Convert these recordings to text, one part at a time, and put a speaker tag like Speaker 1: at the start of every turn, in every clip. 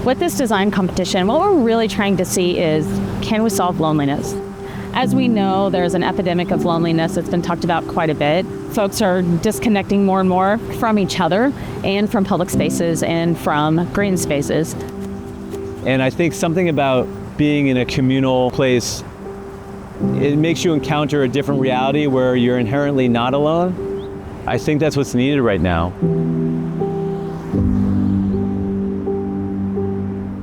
Speaker 1: With this design competition, what we're really trying to see is, can we solve loneliness? As we know, there's an epidemic of loneliness that's been talked about quite a bit. Folks are disconnecting more and more from each other and from public spaces and from green spaces.
Speaker 2: And I think something about being in a communal place, it makes you encounter a different reality where you're inherently not alone. I think that's what's needed right now.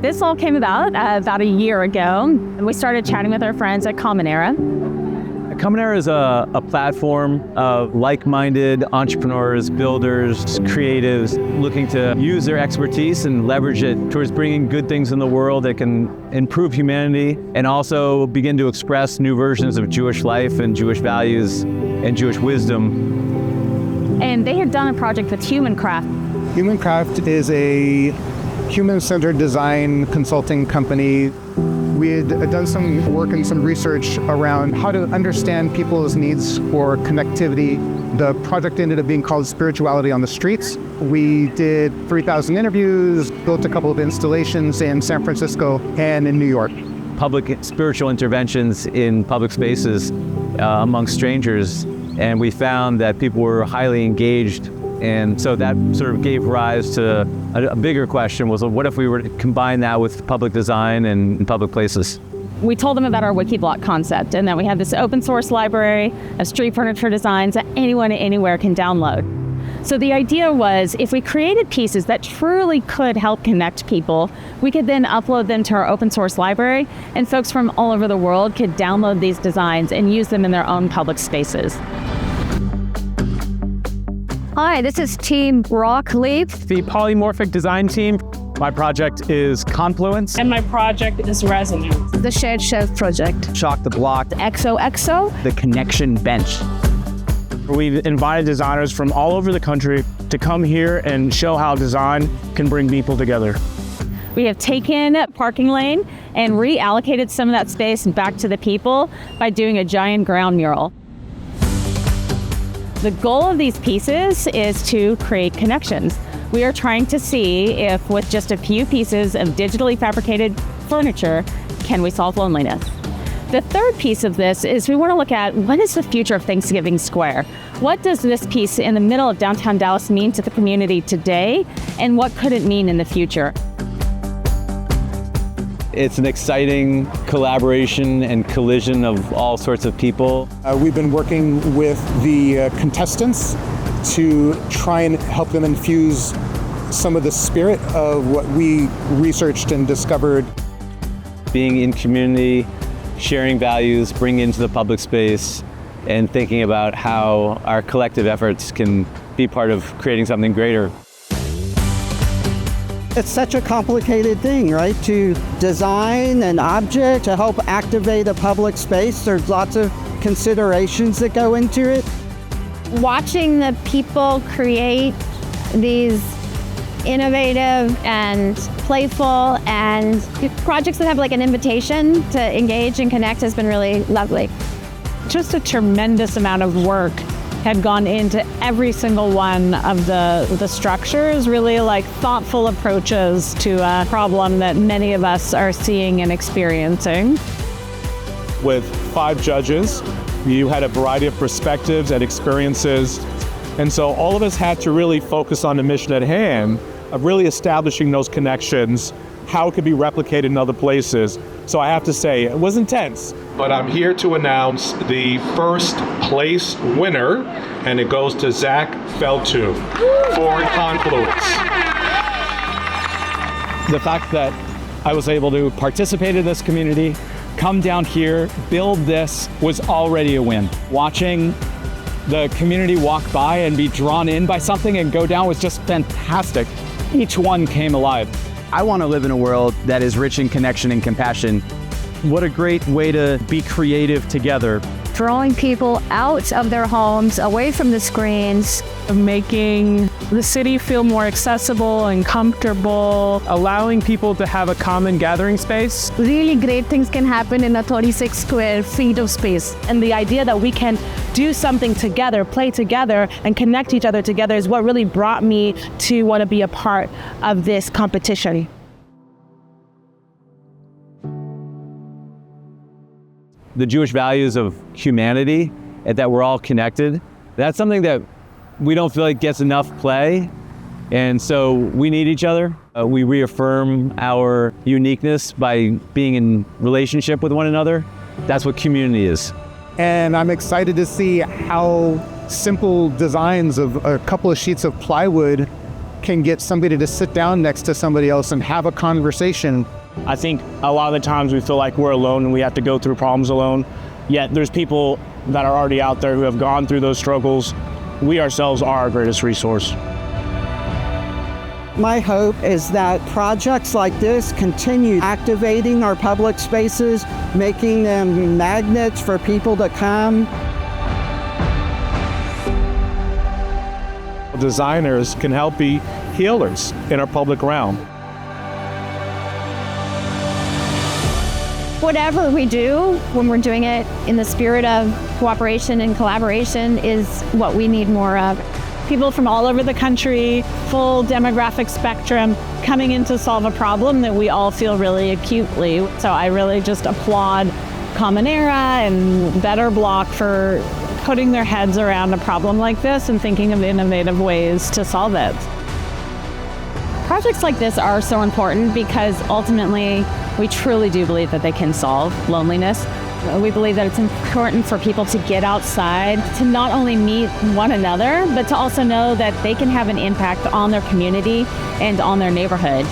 Speaker 1: This all came about a year ago, and we started chatting with our friends at Common Era.
Speaker 2: Common Era is a platform of like-minded entrepreneurs, builders, creatives looking to use their expertise and leverage it towards bringing good things in the world that can improve humanity and also begin to express new versions of Jewish life and Jewish values and Jewish wisdom.
Speaker 1: And they had done a project with HumanCraft.
Speaker 3: HumanCraft is a human-centered design consulting company. We had done some work and some research around how to understand people's needs for connectivity. The project ended up being called Spirituality on the Streets. We did 3,000 interviews, built a couple of installations in San Francisco and in New York.
Speaker 2: Public spiritual interventions in public spaces among strangers, and we found that people were highly engaged. And so that sort of gave rise to a bigger question was, what if we were to combine that with public design and public places?
Speaker 1: We told them about our Wikiblock concept and that we have this open source library of street furniture designs that anyone anywhere can download. So the idea was, if we created pieces that truly could help connect people, we could then upload them to our open source library, and folks from all over the world could download these designs and use them in their own public spaces.
Speaker 4: Hi, this is Team Rockleaf.
Speaker 5: The polymorphic design team. My project is Confluence.
Speaker 6: And my project is Resonance.
Speaker 4: The Shared Shelf project.
Speaker 5: Shock the Block.
Speaker 1: XOXO.
Speaker 5: The Connection Bench. We've invited designers from all over the country to come here and show how design can bring people together.
Speaker 1: We have taken Parking Lane and reallocated some of that space back to the people by doing a giant ground mural. The goal of these pieces is to create connections. We are trying to see if with just a few pieces of digitally fabricated furniture, can we solve loneliness? The third piece of this is we want to look at, what is the future of Thanksgiving Square? What does this piece in the middle of downtown Dallas mean to the community today, and what could it mean in the future?
Speaker 2: It's an exciting collaboration and collision of all sorts of people.
Speaker 3: We've been working with the contestants to try and help them infuse some of the spirit of what we researched and discovered.
Speaker 2: Being in community, sharing values, bringing into the public space, and thinking about how our collective efforts can be part of creating something greater.
Speaker 7: It's such a complicated thing, right? To design an object to help activate a public space. There's lots of considerations that go into it.
Speaker 4: Watching the people create these innovative and playful and projects that have like an invitation to engage and connect has been really lovely.
Speaker 6: Just a tremendous amount of work had gone into every single one of the structures, really like thoughtful approaches to a problem that many of us are seeing and experiencing.
Speaker 8: With 5 judges, you had a variety of perspectives and experiences, and so all of us had to really focus on the mission at hand of really establishing those connections, how it could be replicated in other places. So I have to say, it was intense. But I'm here to announce the first place winner, and it goes to Zach Feltu for Confluence.
Speaker 5: The fact that I was able to participate in this community, come down here, build this, was already a win. Watching the community walk by and be drawn in by something and go down was just fantastic. Each one came alive.
Speaker 9: I want to live in a world that is rich in connection and compassion.
Speaker 5: What a great way to be creative together.
Speaker 4: Drawing people out of their homes, away from the screens.
Speaker 6: Making the city feel more accessible and comfortable.
Speaker 5: Allowing people to have a common gathering space.
Speaker 4: Really great things can happen in a 36 square feet of space.
Speaker 6: And the idea that we can do something together, play together, and connect each other together is what really brought me to want to be a part of this competition.
Speaker 2: the Jewish values of humanity and that we're all connected. That's something that we don't feel like gets enough play. And so we need each other. We reaffirm our uniqueness by being in relationship with one another. That's what community is.
Speaker 3: And I'm excited to see how simple designs of a couple of sheets of plywood can get somebody to sit down next to somebody else and have a conversation.
Speaker 10: I think a lot of the times we feel like we're alone and we have to go through problems alone. Yet there's people that are already out there who have gone through those struggles. We ourselves are our greatest resource.
Speaker 7: My hope is that projects like this continue activating our public spaces, making them magnets for people to come.
Speaker 8: Designers can help be healers in our public realm.
Speaker 4: Whatever we do, when we're doing it in the spirit of cooperation and collaboration, is what we need more of.
Speaker 6: People from all over the country, full demographic spectrum, coming in to solve a problem that we all feel really acutely. So I really just applaud Common Era and Better Block for putting their heads around a problem like this and thinking of innovative ways to solve it.
Speaker 1: Projects like this are so important because ultimately we truly do believe that they can solve loneliness. We believe that it's important for people to get outside, to not only meet one another, but to also know that they can have an impact on their community and on their neighborhood.